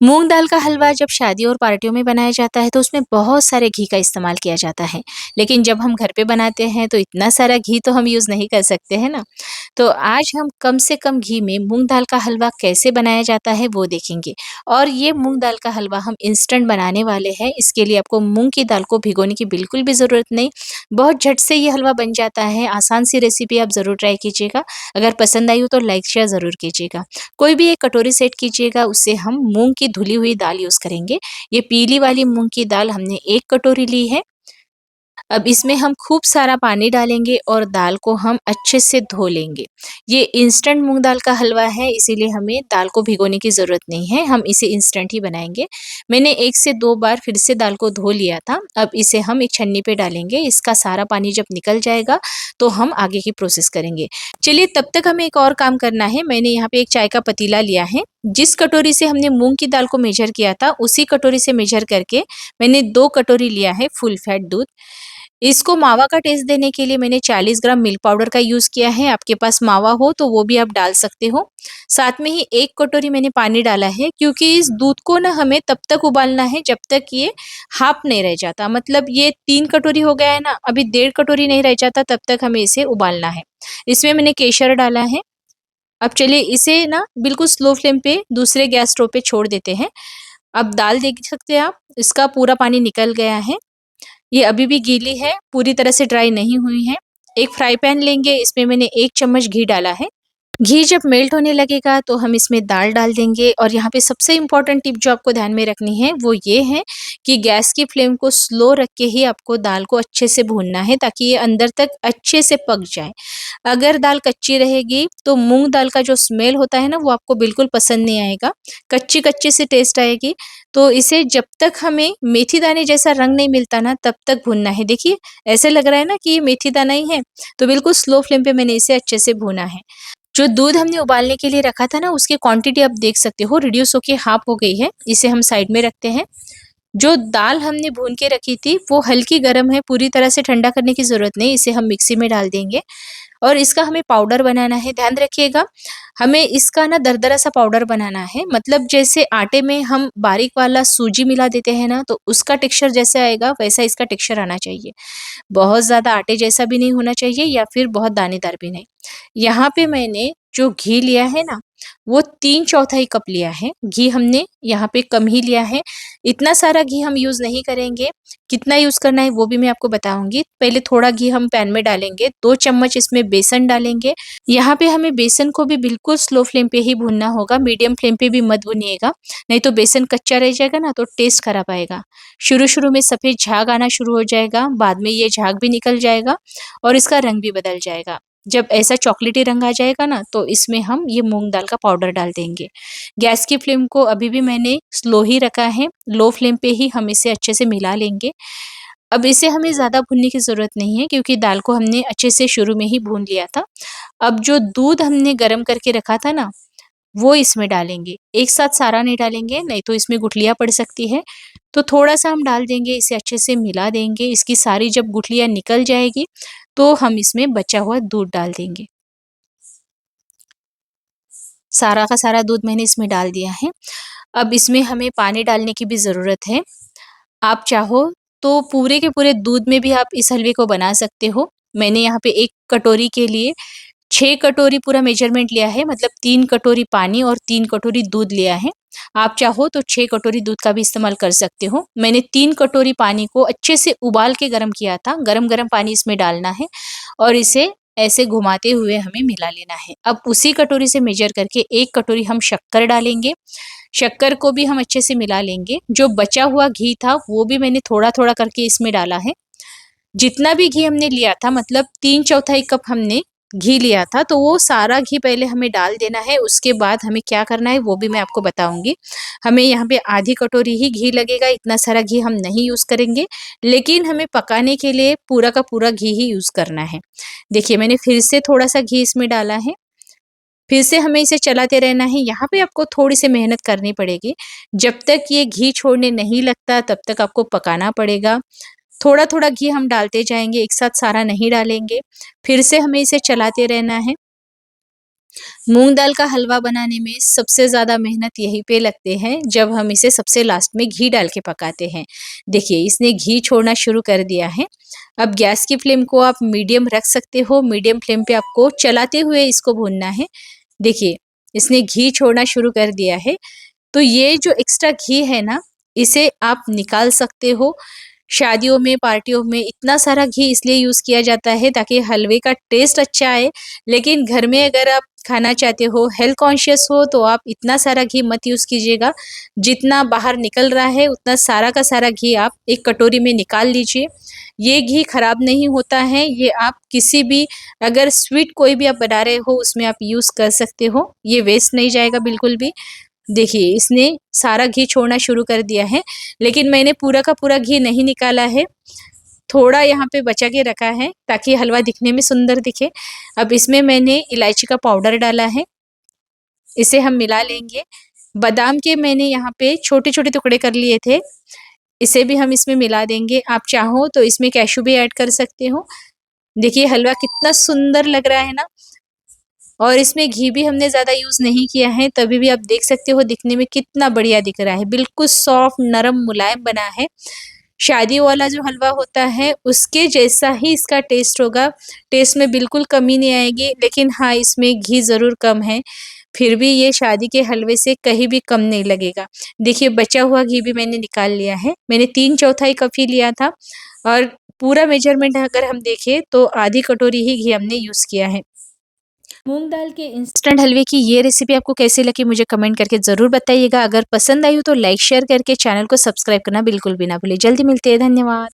मूंग दाल का हलवा जब शादी और पार्टियों में बनाया जाता है तो उसमें बहुत सारे घी का इस्तेमाल किया जाता है। लेकिन जब हम घर पे बनाते हैं तो इतना सारा घी तो हम यूज़ नहीं कर सकते, है ना? तो आज हम कम से कम घी में मूंग दाल का हलवा कैसे बनाया जाता है वो देखेंगे। और ये मूंग दाल का हलवा हम इंस्टेंट बनाने वाले हैं। इसके लिए आपको मूंग की दाल को भिगोने की बिल्कुल भी ज़रूरत नहीं। बहुत झट से ये हलवा बन जाता है। आसान सी रेसिपी आप ज़रूर ट्राई कीजिएगा। अगर पसंद आई हो तो लाइक शेयर ज़रूर कीजिएगा। कोई भी एक कटोरी सेट कीजिएगा, उससे हम मूँग की धुली हुई दाल यूज़ करेंगे। ये पीली वाली मूँग की दाल हमने 1 कटोरी ली है। अब इसमें हम खूब सारा पानी डालेंगे और दाल को हम अच्छे से धो लेंगे। ये इंस्टेंट मूँग दाल का हलवा है, इसीलिए हमें दाल को भिगोने की ज़रूरत नहीं है, हम इसे इंस्टेंट ही बनाएँगे। मैंने 1 से 2 बार फिर से दाल को धो लिया था। अब इसे हम एक छन्नी पे डालेंगे, इसका सारा पानी जब निकल जाएगा, तो हम आगे की प्रोसेस करेंगे। चलिए तब तक हमें एक और काम करना है। मैंने यहाँ पे एक चाय का पतीला लिया है। जिस कटोरी से हमने मूँग की दाल को मेजर किया था, उसी कटोरी से मेजर करके मैंने 2 कटोरी लिया है फुल फैट दूध। इसको मावा का टेस्ट देने के लिए मैंने 40 ग्राम मिल्क पाउडर का यूज़ किया है। आपके पास मावा हो तो वो भी आप डाल सकते हो। साथ में ही 1 कटोरी मैंने पानी डाला है, क्योंकि इस दूध को ना हमें तब तक उबालना है जब तक ये हाफ़ नहीं रह जाता। मतलब ये 3 कटोरी हो गया है ना, अभी 1.5 कटोरी नहीं रह जाता, तब तक हमें इसे उबालना है। इसमें मैंने केसर डाला है। अब चलिए इसे ना बिल्कुल स्लो फ्लेम पे दूसरे गैस स्टोव पे छोड़ देते हैं। अब दाल देख सकते हैं आप, इसका पूरा पानी निकल गया है। ये अभी भी गीली है, पूरी तरह से ड्राई नहीं हुई है। एक फ्राई पैन लेंगे, इसमें मैंने 1 चम्मच घी डाला है। घी जब मेल्ट होने लगेगा तो हम इसमें दाल डाल देंगे, और यहाँ पे सबसे इम्पोर्टेंट टिप जो आपको ध्यान में रखनी है वो ये है कि गैस की फ्लेम को स्लो रख के ही आपको दाल को अच्छे से भूनना है, ताकि ये अंदर तक अच्छे से पक जाए। अगर दाल कच्ची रहेगी तो मूँग दाल का जो स्मेल होता है ना, वो आपको बिल्कुल पसंद नहीं आएगा। कच्ची-कच्ची सी टेस्ट आएगी। तो इसे जब तक हमें मेथी दाने जैसा रंग नहीं मिलता ना, तब तक भूनना है। देखिए, ऐसे लग रहा है ना कि ये मेथी दाना ही है, तो बिल्कुल स्लो फ्लेम पे मैंने इसे अच्छे से भूना है। जो दूध हमने उबालने के लिए रखा था ना, उसकी क्वांटिटी आप देख सकते हो, रिड्यूस होके हाफ हो गई है। इसे हम साइड में रखते हैं। जो दाल हमने भून के रखी थी वो हल्की गरम है, पूरी तरह से ठंडा करने की ज़रूरत नहीं। इसे हम मिक्सी में डाल देंगे और इसका हमें पाउडर बनाना है। ध्यान रखिएगा, हमें इसका ना दरदरा सा पाउडर बनाना है। मतलब जैसे आटे में हम बारीक वाला सूजी मिला देते हैं ना, तो उसका टेक्सचर जैसे आएगा वैसा इसका टेक्सचर आना चाहिए। बहुत ज़्यादा आटे जैसा भी नहीं होना चाहिए या फिर बहुत दानेदार भी नहीं। यहाँ पे मैंने जो घी लिया है ना, वो 3/4 कप लिया है। घी हमने यहाँ पे कम ही लिया है। इतना सारा घी हम यूज़ नहीं करेंगे। कितना यूज़ करना है वो भी मैं आपको बताऊँगी। पहले थोड़ा घी हम पैन में डालेंगे, 2 चम्मच इसमें बेसन डालेंगे। यहाँ पे हमें बेसन को भी बिल्कुल स्लो फ्लेम पे ही भूनना होगा, मीडियम फ्लेम पे भी मत भूनिएगा, नहीं तो बेसन कच्चा रह जाएगा ना तो टेस्ट खराब आएगा। शुरू-शुरू में सफ़ेद झाग आना शुरू हो जाएगा, बाद में ये झाग भी निकल जाएगा और इसका रंग भी बदल जाएगा। जब ऐसा चॉकलेटी रंग आ जाएगा ना, तो इसमें हम ये मूँग दाल का पाउडर डाल देंगे। गैस की फ्लेम को अभी भी मैंने स्लो ही रखा है, लो फ्लेम पे ही हम इसे अच्छे से मिला लेंगे। अब इसे हमें ज़्यादा भूनने की ज़रूरत नहीं है, क्योंकि दाल को हमने अच्छे से शुरू में ही भून लिया था। अब जो दूध हमने गरम करके रखा था ना, वो इसमें डालेंगे। एक साथ सारा नहीं डालेंगे, नहीं तो इसमें गुठलियाँ पड़ सकती है। तो थोड़ा-सा हम डाल देंगे, इसे अच्छे से मिला देंगे। इसकी सारी जब गुठलियाँ निकल जाएगी, तो हम इसमें बचा हुआ दूध डाल देंगे। सारा का सारा दूध मैंने इसमें डाल दिया है। अब इसमें हमें पानी डालने की भी ज़रूरत है। आप चाहो तो पूरे के पूरे दूध में भी आप इस हलवे को बना सकते हो। मैंने यहाँ पे 1 कटोरी के लिए 6 कटोरी पूरा मेजरमेंट लिया है, मतलब 3 कटोरी पानी और 3 कटोरी दूध लिया है। आप चाहो तो 6 कटोरी दूध का भी इस्तेमाल कर सकते हो। मैंने 3 कटोरी पानी को अच्छे से उबाल के गरम किया था। गरम-गरम पानी इसमें डालना है और इसे ऐसे घुमाते हुए हमें मिला लेना है। अब उसी कटोरी से मेजर करके 1 कटोरी हम शक्कर डालेंगे। शक्कर को भी हम अच्छे से मिला लेंगे। जो बचा हुआ घी था वो भी मैंने थोड़ा-थोड़ा करके इसमें डाला है। जितना भी घी हमने लिया था, मतलब 3/4 कप हमने घी लिया था, तो वो सारा घी पहले हमें डाल देना है। उसके बाद हमें क्या करना है वो भी मैं आपको बताऊँगी। हमें यहाँ पे आधी कटोरी ही घी लगेगा, इतना सारा घी हम नहीं यूज़ करेंगे, लेकिन हमें पकाने के लिए पूरा का पूरा घी ही यूज़ करना है। देखिए, मैंने फिर से थोड़ा-सा घी इसमें डाला है, फिर से हमें इसे चलाते रहना है। यहाँ पे आपको थोड़ी-सी मेहनत करनी पड़ेगी। जब तक ये घी छोड़ने नहीं लगता, तब तक आपको पकाना पड़ेगा। थोड़ा-थोड़ा घी हम डालते जाएँगे, एक साथ सारा नहीं डालेंगे। फिर से हमें इसे चलाते रहना है। मूँग दाल का हलवा बनाने में सबसे ज़्यादा मेहनत यहीं पे लगते हैं जब हम इसे सबसे लास्ट में घी डाल के पकाते हैं। देखिए इसने घी छोड़ना शुरू कर दिया है। अब गैस की फ्लेम को आप मीडियम रख सकते हो, मीडियम फ्लेम पे आपको चलाते हुए इसको भूनना है। देखिए इसने घी छोड़ना शुरू कर दिया है। तो ये जो एक्स्ट्रा घी है ना, इसे आप निकाल सकते हो। शादियों में, पार्टियों में इतना सारा घी इसलिए यूज़ किया जाता है ताकि हलवे का टेस्ट अच्छा आए। लेकिन घर में अगर आप खाना चाहते हो, हेल्थ कॉन्शियस हो, तो आप इतना सारा घी मत यूज़ कीजिएगा। जितना बाहर निकल रहा है उतना सारा का सारा घी आप एक कटोरी में निकाल लीजिए। ये घी खराब नहीं होता है, ये आप किसी भी अगर स्वीट कोई भी आप बना रहे हो उसमें आप यूज़ कर सकते हो। ये वेस्ट नहीं जाएगा बिल्कुल भी। देखिए इसने सारा घी छोड़ना शुरू कर दिया है, लेकिन मैंने पूरा का पूरा घी नहीं निकाला है, थोड़ा यहाँ पे बचा के रखा है ताकि हलवा दिखने में सुंदर दिखे। अब इसमें मैंने इलायची का पाउडर डाला है, इसे हम मिला लेंगे। बादाम के मैंने यहाँ पे छोटे-छोटे टुकड़े कर लिए थे, इसे भी हम इसमें मिला देंगे। आप चाहो तो इसमें कैश्यू भी ऐड कर सकते हो। देखिए हलवा कितना सुंदर लग रहा है ना? और इसमें घी भी हमने ज़्यादा यूज़ नहीं किया है, तभी भी आप देख सकते हो दिखने में कितना बढ़िया दिख रहा है। बिल्कुल सॉफ्ट, नरम, मुलायम बना है। शादियों वाला जो हलवा होता है, उसके जैसा ही इसका टेस्ट होगा। टेस्ट में बिल्कुल कमी नहीं आएगी, लेकिन हाँ, इसमें घी ज़रूर कम है। फिर भी ये शादी के हलवे से कहीं भी कम नहीं लगेगा। देखिए बचा हुआ घी भी मैंने निकाल लिया है। मैंने 3/4 कप ही लिया था और पूरा मेजरमेंट अगर हम देखें तो आधी कटोरी ही घी हमने यूज़ किया है। मूँग दाल के इंस्टेंट हलवे की ये रेसिपी आपको कैसी लगी मुझे कमेंट करके ज़रूर बताइएगा। अगर पसंद आई हो तो लाइक शेयर करके चैनल को सब्सक्राइब करना बिल्कुल भी ना भूलिए। जल्दी मिलते हैं, धन्यवाद।